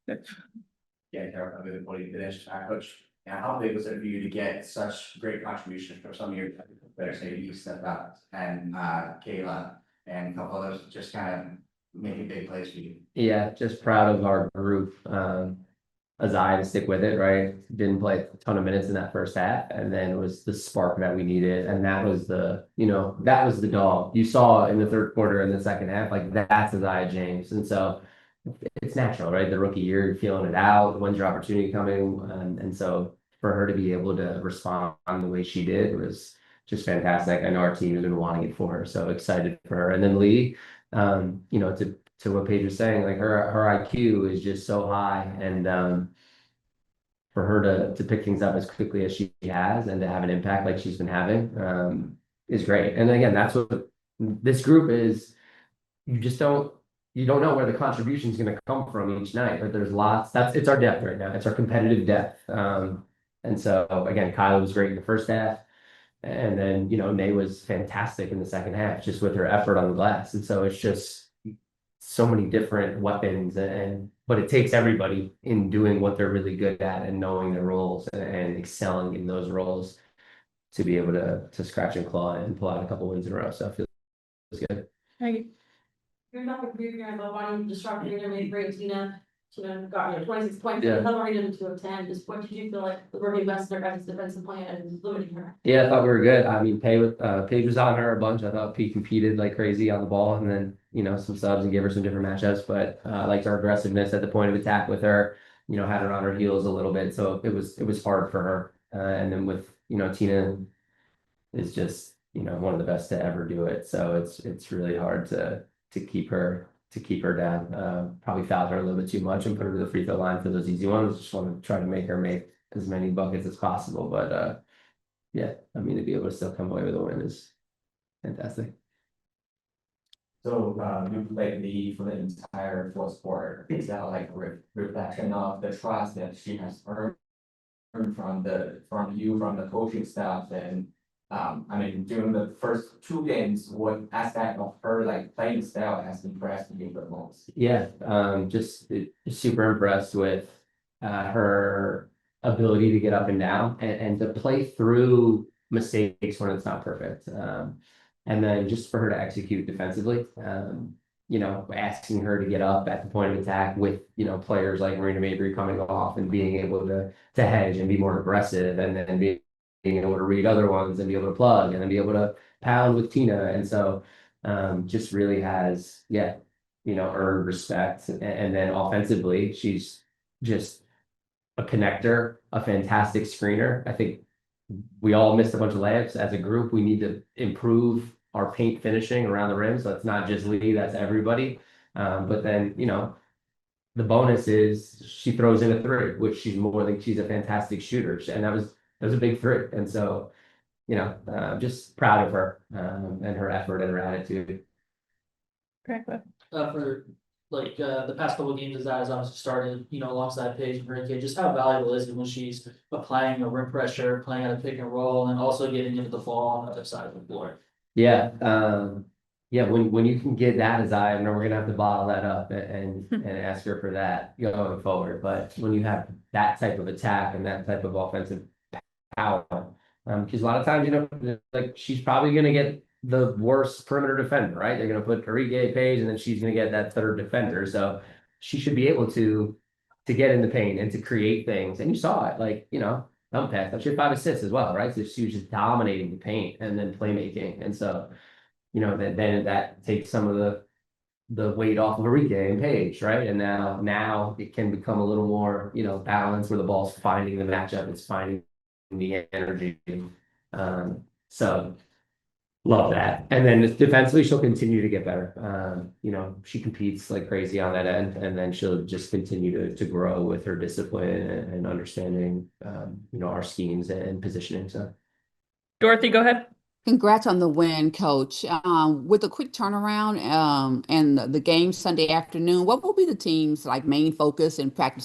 Yeah, Carol, what you finished, coach. And how big was it for you to get such great contribution from some of your players, say you stepped up and Kayla and a couple others just kind of making big plays for you? Yeah, just proud of our group. Azai to stick with it, right? Didn't play a ton of minutes in that first half, and then it was the spark that we needed, and that was that was the dog you saw in the third quarter and the second half. Like that's Azai James, and so it's natural, right? The rookie year, you're feeling it out. When's your opportunity coming? And so for her to be able to respond the way she did was just fantastic. I know our team has been wanting it for her, so excited for her. And then Lee, to what Paige was saying, like her IQ is just so high, and for her to pick things up as quickly as she has and to have an impact like she's been having is great. And again, that's what this group is. You don't know where the contribution is going to come from each night, but there's lots. It's our depth right now. It's our competitive depth. And so again, Kyla was great in the first half. And then, Nay was fantastic in the second half, just with her effort on the glass. And so it's just so many different weapons, but it takes everybody in doing what they're really good at and knowing their roles and excelling in those roles to be able to scratch and claw and pull out a couple wins in a row. So I feel it's good. You're not a career here, but why don't you disrupt your intermediate grade, Tina? Tina got 26 points, Yeah. Hillary did 2 of 10. Just what did you feel like the working best in their guys' defensive plan and limiting her? Yeah, I thought we were good. I mean, Paige was on her a bunch. I thought P competed like crazy on the ball, and then some subs and gave her some different matchups. But I liked her aggressiveness at the point of attack with her. Had her on her heels a little bit, so it was hard for her. And then with Tina is just one of the best to ever do it. So it's really hard to keep her down. Probably fouled her a little bit too much and put her to the free throw line for those easy ones. Just want to try to make her make as many buckets as possible. But yeah, I mean, to be able to still come away with a win is fantastic. So you played Lee for the entire fourth quarter. Is that like a reflection of the trust that she has earned from the coaching staff? And I mean, during the first 2 games, what aspect of her like playing style has impressed you the most? Yeah, just super impressed with her ability to get up and down and to play through mistakes when it's not perfect. And then just for her to execute defensively, asking her to get up at the point of attack with, players like Marina Mabry coming off and being able to hedge and be more aggressive, and then being able to read other ones and be able to plug and then be able to pound with Tina. And so just really has, earned respect. And then offensively, she's just a connector, a fantastic screener. I think we all missed a bunch of layups as a group. We need to improve our paint finishing around the rim. So it's not just Lee, that's everybody. But then, the bonus is she throws in a 3, which she's a fantastic shooter. And that was a big 3. And so, just proud of her and her effort and her attitude. For the past couple of games as that has obviously started, alongside Paige and Rinke, just how valuable is it when she's applying the rim pressure, playing at a pick and roll, and also getting into the fall on the other side of the floor? Yeah. When you can get that, as I know, we're gonna have to bottle that up and ask her for that going forward. But when you have that type of attack and that type of offensive power, because a lot of times, like she's probably gonna get the worst perimeter defender, right? They're gonna put Enrique Page, and then she's gonna get that third defender. So she should be able to get in the paint and to create things. And you saw it, like Thumbtack. She had 5 assists as well, right? So she was just dominating the paint and then playmaking. And so, then that takes some of the weight off of Enrique and Page, right? And now it can become a little more, balanced where the ball's finding the matchup, it's finding the energy. So love that. And then defensively, she'll continue to get better. She competes like crazy on that end, and then she'll just continue to grow with her discipline and understanding, our schemes and positioning. So, Dorothy, go ahead. Congrats on the win, Coach. With a quick turnaround and the game Sunday afternoon, what will be the team's main focus in practice